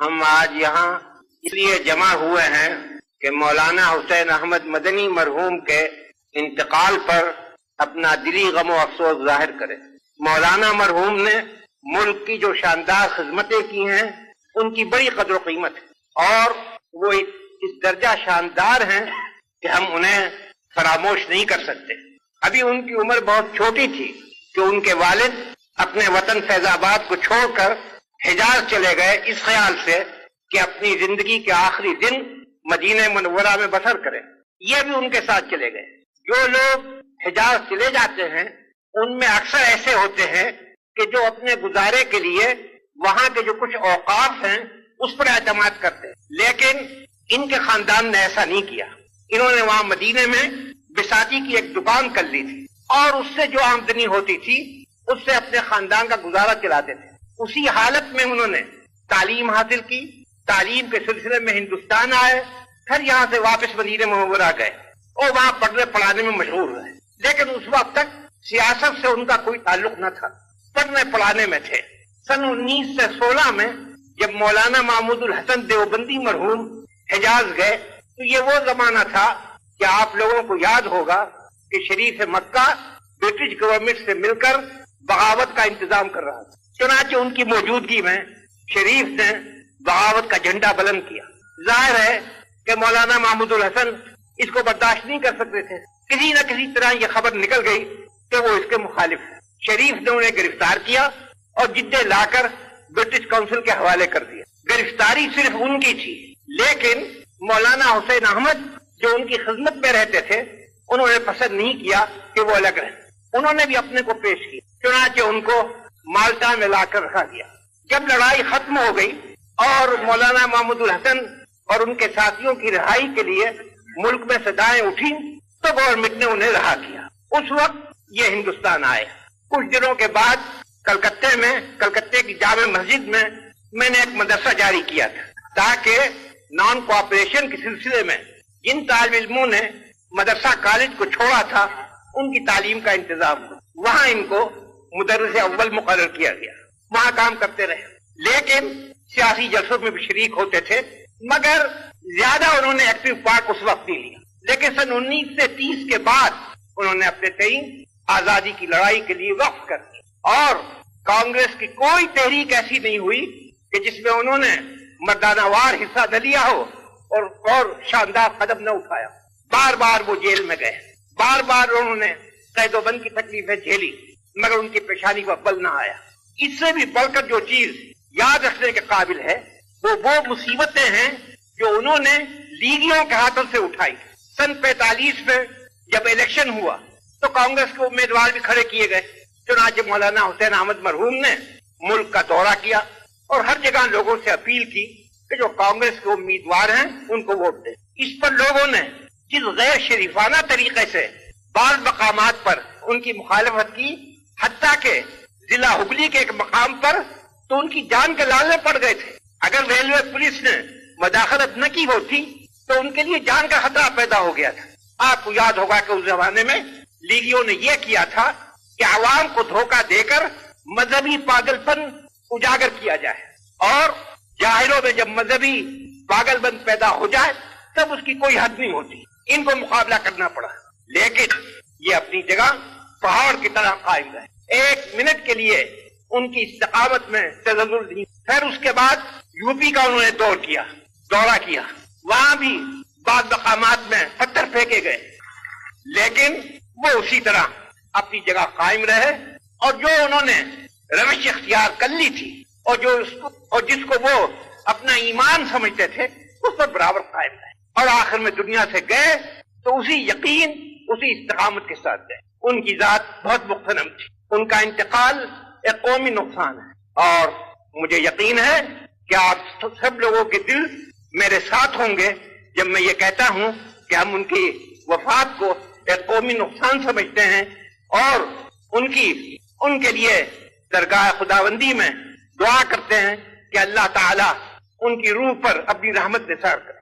ہم آج یہاں اس لیے جمع ہوئے ہیں کہ مولانا حسین احمد مدنی مرحوم کے انتقال پر اپنا دلی غم و افسوس ظاہر کریں۔ مولانا مرحوم نے ملک کی جو شاندار خدمتیں کی ہیں ان کی بڑی قدر و قیمت ہے، اور وہ اس درجہ شاندار ہیں کہ ہم انہیں فراموش نہیں کر سکتے۔ ابھی ان کی عمر بہت چھوٹی تھی کہ ان کے والد اپنے وطن فیض آباد کو چھوڑ کر حجاز چلے گئے، اس خیال سے کہ اپنی زندگی کے آخری دن مدینہ منورہ میں بسر کریں۔ یہ بھی ان کے ساتھ چلے گئے۔ جو لوگ حجاز چلے جاتے ہیں ان میں اکثر ایسے ہوتے ہیں کہ جو اپنے گزارے کے لیے وہاں کے جو کچھ اوقاف ہیں اس پر اعتماد کرتے ہیں، لیکن ان کے خاندان نے ایسا نہیں کیا۔ انہوں نے وہاں مدینے میں بساتی کی ایک دکان کر لی تھی، اور اس سے جو آمدنی ہوتی تھی اس سے اپنے خاندان کا گزارا چلاتے تھے۔ اسی حالت میں انہوں نے تعلیم حاصل کی، تعلیم کے سلسلے میں ہندوستان آئے، پھر یہاں سے واپس مدینہ منورہ گئے اور وہاں پڑھنے پڑھانے میں مشغول رہے، لیکن اس وقت تک سیاست سے ان کا کوئی تعلق نہ تھا، پڑھنے پڑھانے میں تھے۔ سن 1916 میں جب مولانا محمود الحسن دیوبندی مرحوم حجاز گئے تو یہ وہ زمانہ تھا کہ آپ لوگوں کو یاد ہوگا کہ شریف مکہ برٹش گورنمنٹ سے مل کر بغاوت کا انتظام کر رہا تھا۔ چنانچہ ان کی موجودگی میں شریف نے بغاوت کا جھنڈا بلند کیا۔ ظاہر ہے کہ مولانا محمود الحسن اس کو برداشت نہیں کر سکتے تھے، کسی نہ کسی طرح یہ خبر نکل گئی کہ وہ اس کے مخالف ہے۔ شریف نے انہیں گرفتار کیا اور جدے لا کر برٹش کونسل کے حوالے کر دیا۔ گرفتاری صرف ان کی تھی، لیکن مولانا حسین احمد جو ان کی خدمت میں رہتے تھے انہوں نے پسند نہیں کیا کہ وہ الگ رہیں۔ انہوں نے بھی اپنے کو پیش کیا، چنانچہ ان کو مالٹا میں لا کر رکھا گیا۔ جب لڑائی ختم ہو گئی اور مولانا محمود الحسن اور ان کے ساتھیوں کی رہائی کے لیے ملک میں صدائیں اٹھی تو گورنمنٹ نے انہیں رہا کیا۔ اس وقت یہ ہندوستان آئے۔ کچھ دنوں کے بعد کلکتے کی جامع مسجد میں نے ایک مدرسہ جاری کیا تھا تاکہ نان کوآپریشن کے سلسلے میں جن طالب علموں نے مدرسہ کالج کو چھوڑا تھا ان کی تعلیم کا انتظام ہو۔ وہاں ان کو مدرس اول مقرر کیا گیا، وہاں کام کرتے رہے، لیکن سیاسی جلسوں میں بھی شریک ہوتے تھے، مگر زیادہ انہوں نے ایکٹیو پارٹ اس وقت نہیں لیا۔ لیکن سن 1930 کے بعد انہوں نے اپنے تئیں آزادی کی لڑائی کے لیے وقف کر دیا، اور کانگریس کی کوئی تحریک ایسی نہیں ہوئی کہ جس میں انہوں نے مردانہ وار حصہ نہ لیا ہو اور شاندار قدم نہ اٹھایا۔ بار بار وہ جیل میں گئے، بار بار انہوں نے قید و بند کی تکلیفیں جھیلی، مگر ان کی پیشانی پر بل نہ آیا۔ اس سے بھی بڑھ کر جو چیز یاد رکھنے کے قابل ہے وہ مصیبتیں ہیں جو انہوں نے لیگیوں کے ہاتھوں سے اٹھائی۔ سن 45 میں جب الیکشن ہوا تو کانگریس کے امیدوار بھی کھڑے کیے گئے، چنانچہ مولانا حسین احمد مرحوم نے ملک کا دورہ کیا اور ہر جگہ لوگوں سے اپیل کی کہ جو کانگریس کے امیدوار ہیں ان کو ووٹ دیں۔ اس پر لوگوں نے جس غیر شریفانہ طریقے سے بعض مقامات پر ان کی مخالفت کی، حتیٰ کہ ضلع ہگلی کے ایک مقام پر تو ان کی جان کے لالے پڑ گئے تھے۔ اگر ریلوے پولیس نے مداخلت نہ کی ہوتی تو ان کے لیے جان کا خطرہ پیدا ہو گیا تھا۔ آپ کو یاد ہوگا کہ اس زمانے میں لیگیوں نے یہ کیا تھا کہ عوام کو دھوکہ دے کر مذہبی پاگل پن اجاگر کیا جائے، اور جاہلوں میں جب مذہبی پاگل پن پیدا ہو جائے تب اس کی کوئی حد نہیں ہوتی۔ ان کو مقابلہ کرنا پڑا، لیکن یہ اپنی جگہ پہاڑ کی طرح قائم رہے، ایک منٹ کے لیے ان کی استقامت میں تزلزل نہیں۔ پھر اس کے بعد یوپی کا انہوں نے دورہ کیا، وہاں بھی بعض مقامات میں پتھر پھینکے گئے، لیکن وہ اسی طرح اپنی جگہ قائم رہے، اور جو انہوں نے روش اختیار کر لی تھی اور جس کو وہ اپنا ایمان سمجھتے تھے اس پر برابر قائم رہے، اور آخر میں دنیا سے گئے تو اسی یقین اسی استقامت کے ساتھ گئے۔ ان کی ذات بہت مغتنم تھی، ان کا انتقال ایک قومی نقصان ہے، اور مجھے یقین ہے کہ آپ سب لوگوں کے دل میرے ساتھ ہوں گے جب میں یہ کہتا ہوں کہ ہم ان کی وفات کو ایک قومی نقصان سمجھتے ہیں، اور ان کے لیے درگاہ خداوندی میں دعا کرتے ہیں کہ اللہ تعالی ان کی روح پر اپنی رحمت نثار کرے۔